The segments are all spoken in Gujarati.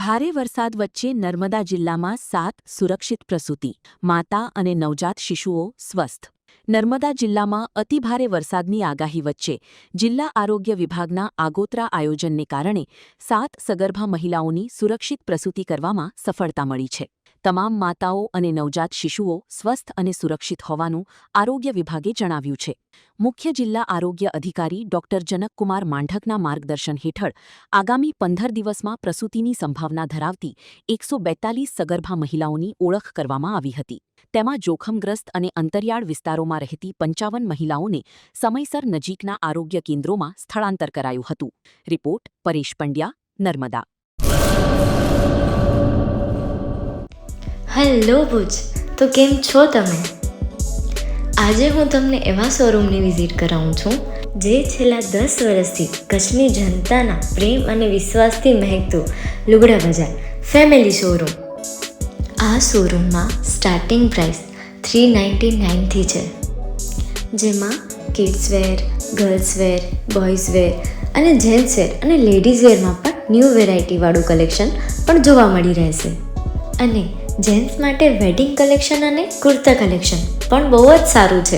ભારે વરસાદ વચ્ચે નર્મદા જિલ્લામાં 7 સુરક્ષિત પ્રસૂતિ, માતા અને નવજાત શિશુઓ સ્વસ્થ. નર્મદા જિલ્લામાં અતિભારે વરસાદની આગાહી વચ્ચે જિલ્લા આરોગ્ય વિભાગના આગોતરા આયોજનને કારણે 7 સગર્ભા મહિલાઓની સુરક્ષિત પ્રસૂતિ કરવામાં સફળતા મળી છે. તમામ માતાઓ અને નવજાત શિશુઓ સ્વસ્થ અને સુરક્ષિત હોવાનું આરોગ્ય વિભાગે જણાવ્યું છે. મુખ્ય જિલ્લા આરોગ્ય અધિકારી ડોક્ટર જનકકુમાર માંઢકના માર્ગદર્શન હેઠળ આગામી 15 દિવસમાં પ્રસૂતિની સંભાવના ધરાવતી 142 સગર્ભા મહિલાઓની ઓળખ કરવામાં આવી હતી. તેમાં જોખમગ્રસ્ત અને અંતરિયાળ વિસ્તારોમાં રહેતી 55 મહિલાઓને સમયસર નજીકના આરોગ્ય કેન્દ્રોમાં સ્થળાંતર કરાયું હતું. રિપોર્ટ પરેશ પંડ્યા, નર્મદા. હેલો ભુજ, તો કેમ છો તમે? આજે હું તમને એવા શોરૂમની વિઝિટ કરાવું છું જે છેલ્લા 10 વર્ષથી કચ્છની જનતાના પ્રેમ અને વિશ્વાસથી મહેકતું લુગડા બજાર ફેમિલી શોરૂમ. આ શોરૂમમાં સ્ટાર્ટિંગ પ્રાઇસ 399થી છે, જેમાં કિડ્સવેર, ગર્લ્સવેર, બોયઝવેર અને જેન્ટ્સવેર અને લેડીઝવેરમાં પણ ન્યૂ વેરાયટીવાળું કલેક્શન પણ જોવા મળી રહેશે. અને જેન્ટ્સ માટે વેડિંગ કલેક્શન અને કુર્તા કલેક્શન પણ બહુ જ સારું છે.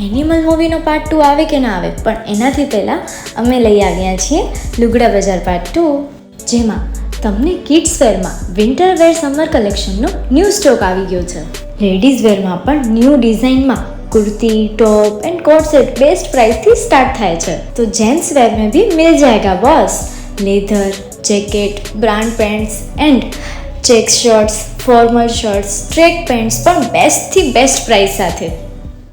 એનિમલ મૂવીનો પાર્ટ 2 આવે કે ના આવે, પણ એનાથી પહેલાં અમે લઈ આવ્યા છીએ લુગડા બજાર પાર્ટ 2, જેમાં તમને કિડ્સ વેરમાં વિન્ટર વેર સમર કલેક્શનનો ન્યૂ સ્ટોક આવી ગયો છે. લેડીઝ વેરમાં પણ ન્યૂ ડિઝાઇનમાં kurti, top and coat set best price थी स्टार्ट थाय छे. तो जेंट्स वेर में भी मिल जाएगा boss. Leather, jacket, brand pants and check shirts, formal shirts, track pants પણ બેસ્ટ થી બેસ્ટ પ્રાઇસ સાથે.